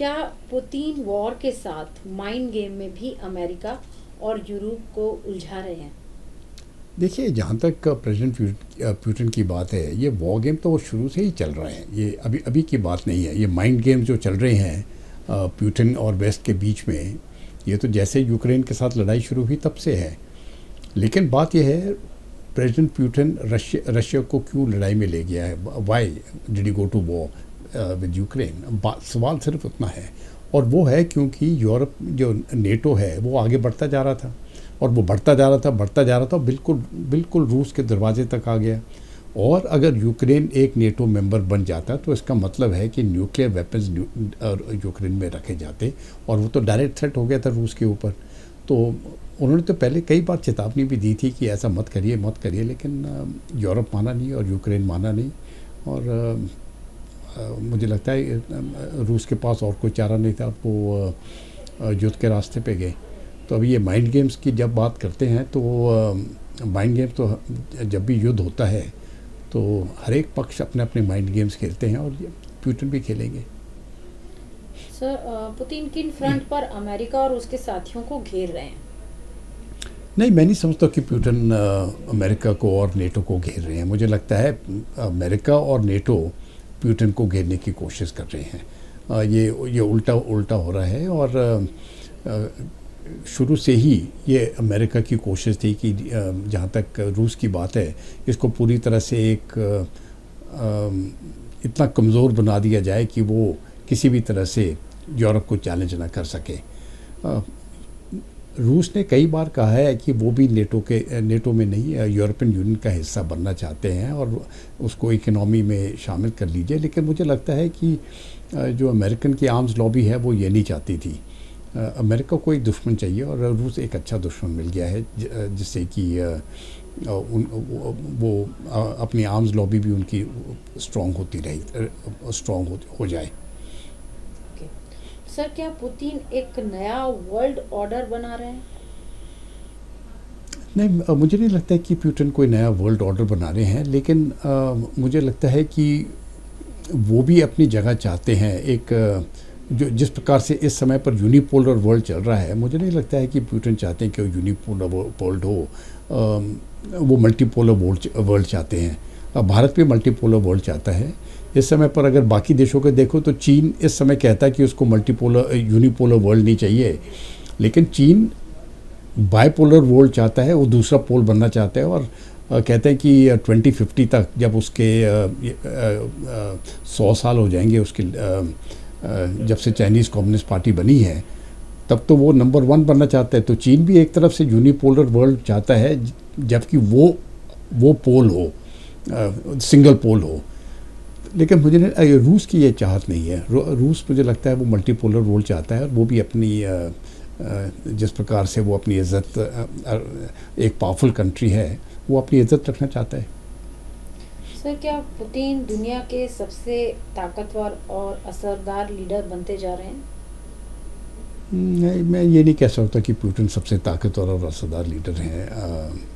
क्या Putin war के साथ माइंड गेम में भी अमेरिका और यूरोप को उलझा रहे हैं? देखिए, जहाँ तक प्रेसिडेंट पुतिन की बात है, ये वॉर गेम तो शुरू से ही चल रहे हैं। ये अभी अभी की बात नहीं है। ये माइंड गेम जो चल रहे हैं पुतिन और वेस्ट के बीच में, ये तो जैसे यूक्रेन के साथ लड़ाई शुरू हुई तब से है। लेकिन बात यह है, प्रेसिडेंट पुतिन रशिया को क्यों लड़ाई में ले गया है? Why did he go to war with Ukraine? सवाल सिर्फ उतना है, और वो है क्योंकि यूरोप जो नेटो है वो आगे बढ़ता जा रहा था, और वो बढ़ता जा रहा था, बिल्कुल बिल्कुल रूस के दरवाजे तक आ गया। और अगर यूक्रेन एक नेटो मेंबर बन जाता तो इसका मतलब है कि न्यूक्लियर वेपन्स यूक्रेन में रखे जाते, और वो तो डायरेक्ट थ्रेट हो गया था रूस के ऊपर। तो उन्होंने तो पहले कई बार चेतावनी भी दी थी कि ऐसा मत करिए, लेकिन यूरोप माना नहीं और यूक्रेन माना नहीं। और मुझे लगता है रूस के पास और कोई चारा नहीं था, वो युद्ध के रास्ते पे गए। तो अभी ये माइंड गेम्स की जब बात करते हैं तो माइंड गेम तो जब भी युद्ध होता है तो हर एक पक्ष अपने अपने माइंड गेम्स खेलते हैं, और पुतिन भी खेलेंगे। सर, पुतिन किन फ्रंट पर अमेरिका और उसके साथियों को घेर रहे हैं? नहीं, मैं नहीं समझता कि पुतिन अमेरिका को और नेटो को घेर रहे हैं। मुझे लगता है अमेरिका और नेटो पुतिन को घेरने की कोशिश कर रहे हैं। ये उल्टा हो रहा है। और शुरू से ही ये अमेरिका की कोशिश थी कि जहाँ तक रूस की बात है, इसको पूरी तरह से एक इतना कमज़ोर बना दिया जाए कि वो किसी भी तरह से यूरोप को चैलेंज ना कर सके। रूस ने कई बार कहा है कि वो भी नेटो में नहीं, यूरोपियन यूनियन का हिस्सा बनना चाहते हैं और उसको इकोनॉमी में शामिल कर लीजिए। लेकिन मुझे लगता है कि जो अमेरिकन की आर्म्स लॉबी है वो ये नहीं चाहती थी। अमेरिका को एक दुश्मन चाहिए, और रूस एक अच्छा दुश्मन मिल गया है, जिससे कि वो अपनी आर्म्स लॉबी भी उनकी स्ट्रॉन्ग हो जाए। सर, क्या पुतिन एक नया वर्ल्ड ऑर्डर बना रहे हैं? नहीं, मुझे नहीं लगता है कि पुतिन कोई नया वर्ल्ड ऑर्डर बना रहे हैं, लेकिन मुझे लगता है कि वो भी अपनी जगह चाहते हैं। एक जो जिस प्रकार से इस समय पर यूनिपोलर वर्ल्ड चल रहा है, मुझे नहीं लगता है कि पुतिन चाहते हैं कि वो यूनिपोलर वर्ल्ड हो। वो मल्टीपोलर वर्ल्ड चाहते हैं। भारत भी मल्टीपोलर वर्ल्ड चाहता है। इस समय पर अगर बाकी देशों को देखो तो चीन इस समय कहता है कि उसको यूनिपोलर वर्ल्ड नहीं चाहिए, लेकिन चीन बाइपोलर वर्ल्ड चाहता है। वो दूसरा पोल बनना चाहता है, और कहते हैं कि 2050 तक जब उसके 100 साल हो जाएंगे उसके जब से चाइनीज़ कम्युनिस्ट पार्टी बनी है, तब तो वो नंबर 1 बनना चाहता है। तो चीन भी एक तरफ से यूनिपोलर वर्ल्ड चाहता है, जबकि वो पोल हो, सिंगल पोल हो। लेकिन मुझे रूस की ये चाहत नहीं है। रूस, मुझे लगता है वो मल्टीपोलर वर्ल्ड चाहता है, और वो भी अपनी जिस प्रकार से वो अपनी इज़्ज़त, एक पावरफुल कंट्री है, वो अपनी इज़्ज़त रखना चाहता है। सर, क्या पुतिन दुनिया के सबसे ताकतवर और असरदार लीडर बनते जा रहे हैं? नहीं, मैं ये नहीं कह सकता कि पुतिन सबसे ताकतवर और असरदार लीडर हैं।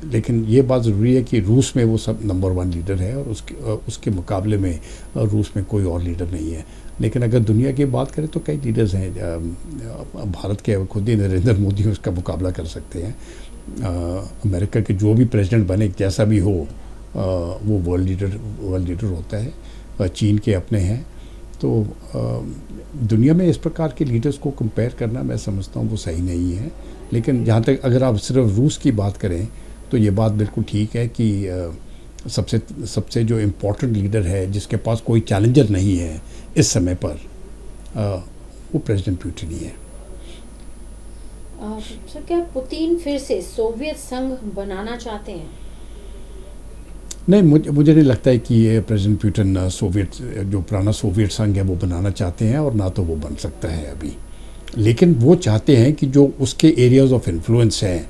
लेकिन ये बात ज़रूरी है कि रूस में वो सब नंबर 1 लीडर है, और उसके मुकाबले में रूस में कोई और लीडर नहीं है। लेकिन अगर दुनिया की बात करें तो कई लीडर्स हैं। भारत के खुद ही नरेंद्र मोदी उसका मुकाबला कर सकते हैं। अमेरिका के जो भी प्रेसिडेंट बने, जैसा भी हो, वो वर्ल्ड लीडर होता है। चीन के अपने हैं। तो दुनिया में इस प्रकार के लीडर्स को कंपेयर करना, मैं समझता हूँ वो सही नहीं है। लेकिन जहाँ तक अगर आप सिर्फ रूस की बात करें तो ये बात बिल्कुल ठीक है कि सबसे जो इम्पोर्टेंट लीडर है, जिसके पास कोई चैलेंजर नहीं है इस समय पर, वो प्रेसिडेंट पुतिन ही है। सर, क्या पुतिन फिर से सोवियत संघ बनाना चाहते हैं? नहीं, मुझे नहीं लगता है कि ये प्रेसिडेंट पुतिन जो पुराना सोवियत संघ है वो बनाना चाहते हैं, और ना तो वो बन सकता है अभी। लेकिन वो चाहते हैं कि जो उसके एरियाज ऑफ इन्फ्लुएंस हैं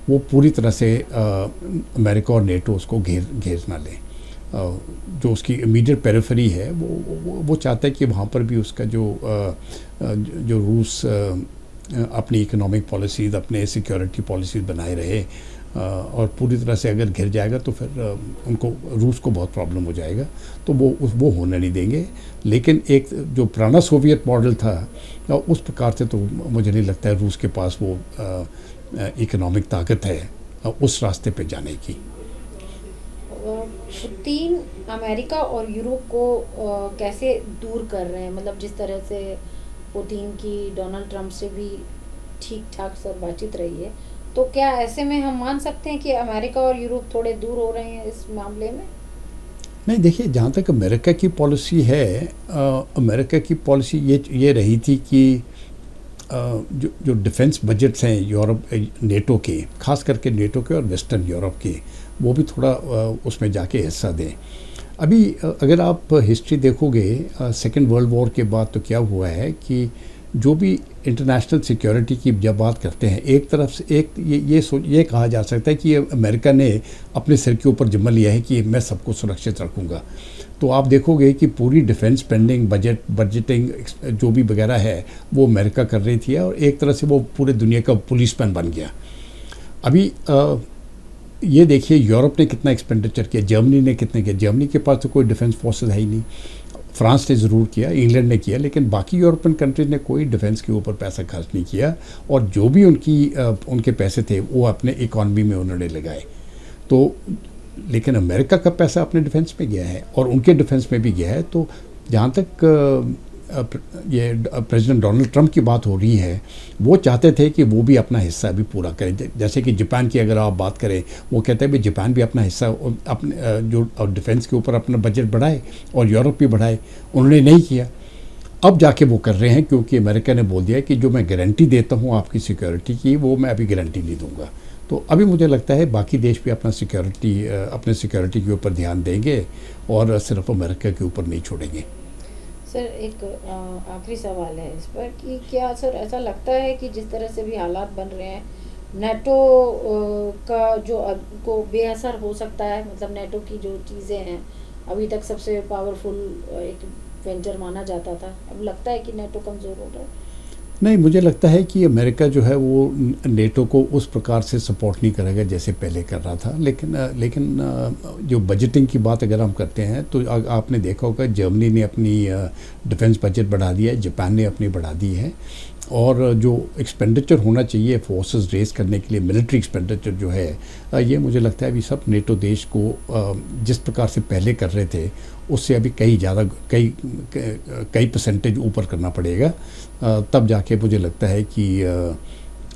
वो पूरी तरह से अमेरिका और नेटो उसको घेर ना लें। जो उसकी इमीडिएट पेरिफेरी है वो चाहता है कि वहाँ पर भी उसका जो रूस अपनी इकोनॉमिक पॉलिसीज़, अपने सिक्योरिटी पॉलिसीज़ बनाए रहे। और पूरी तरह से अगर घिर जाएगा तो फिर उनको रूस को बहुत प्रॉब्लम हो जाएगा, तो वो होने नहीं देंगे। लेकिन एक जो पुराना सोवियत मॉडल था उस प्रकार से तो मुझे नहीं लगता है रूस के पास वो इकोनॉमिक ताकत है उस रास्ते पे जाने की। पुतिन अमेरिका और यूरोप को कैसे दूर कर रहे हैं, मतलब जिस तरह से पुतिन की डोनाल्ड ट्रंप से भी ठीक ठाक सर बातचीत रही है, तो क्या ऐसे में हम मान सकते हैं कि अमेरिका और यूरोप थोड़े दूर हो रहे हैं इस मामले में? नहीं, देखिए, जहाँ तक अमेरिका की पॉलिसी है, अमेरिका की पॉलिसी ये रही थी कि जो डिफेंस बजट्स हैं यूरोप नेटो के, खास करके नेटो के और वेस्टर्न यूरोप के, वो भी थोड़ा उसमें जाके हिस्सा दें। अभी अगर आप हिस्ट्री देखोगे सेकेंड वर्ल्ड वॉर के बाद, तो क्या हुआ है कि जो भी इंटरनेशनल सिक्योरिटी की जब बात करते हैं, एक तरफ से ये कहा जा सकता है कि अमेरिका ने अपने सिर के ऊपर जिम्मा लिया है कि मैं सबको सुरक्षित रखूँगा। तो आप देखोगे कि पूरी डिफेंस स्पेंडिंग, बजटिंग जो भी वगैरह है वो अमेरिका कर रही थी, और एक तरह से वो पूरे दुनिया का पुलिसमैन बन गया। अभी ये देखिए यूरोप ने कितना एक्सपेंडिचर किया, जर्मनी ने कितने किया। जर्मनी के पास तो कोई डिफेंस फोर्सेस है ही नहीं। फ्रांस ने ज़रूर किया, इंग्लैंड ने किया, लेकिन बाकी यूरोपियन कंट्रीज ने कोई डिफेंस के ऊपर पैसा खर्च नहीं किया, और जो भी उनके पैसे थे वो अपने इकॉनमी में उन्होंने लगाए। तो लेकिन अमेरिका का पैसा अपने डिफेंस में गया है और उनके डिफेंस में भी गया है। तो जहाँ तक ये प्रेसिडेंट डोनाल्ड ट्रंप की बात हो रही है, वो चाहते थे कि वो भी अपना हिस्सा भी पूरा करें। जैसे कि जापान की अगर आप बात करें, वो कहते हैं कि जापान भी अपना हिस्सा अपने जो डिफेंस के ऊपर अपना बजट बढ़ाए और यूरोप भी बढ़ाए। उन्होंने नहीं किया, अब जाके वो कर रहे हैं, क्योंकि अमेरिका ने बोल दिया कि जो मैं गारंटी देता हूँ आपकी सिक्योरिटी की, वो मैं अभी गारंटी नहीं दूंगा। तो अभी मुझे लगता है बाकी देश भी अपने सिक्योरिटी के ऊपर ध्यान देंगे और सिर्फ अमेरिका के ऊपर नहीं छोड़ेंगे। सर, एक आखिरी सवाल है इस पर कि क्या सर ऐसा लगता है कि जिस तरह से भी हालात बन रहे हैं, नेटो का जो को बेअसर हो सकता है, मतलब नेटो की जो चीज़ें हैं, अभी तक सबसे पावरफुल एक वेंचर माना जाता था, अब लगता है कि नेटो कमज़ोर हो रहा है? नहीं, मुझे लगता है कि अमेरिका जो है वो नेटो को उस प्रकार से सपोर्ट नहीं करेगा जैसे पहले कर रहा था। लेकिन जो बजटिंग की बात अगर हम करते हैं, तो आपने देखा होगा जर्मनी ने अपनी डिफेंस बजट बढ़ा दिया है, जापान ने अपनी बढ़ा दी है, और जो एक्सपेंडिचर होना चाहिए फोर्सेस रेस करने के लिए, मिलिट्री एक्सपेंडिचर जो है, ये मुझे लगता है अभी सब नेटो देश को जिस प्रकार से पहले कर रहे थे उससे अभी कई परसेंटेज ऊपर करना पड़ेगा। तब जाके मुझे लगता है कि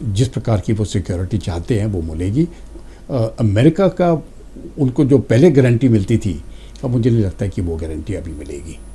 जिस प्रकार की वो सिक्योरिटी चाहते हैं वो मिलेगी। अमेरिका का उनको जो पहले गारंटी मिलती थी, अब मुझे नहीं लगता है कि वो गारंटी अभी मिलेगी।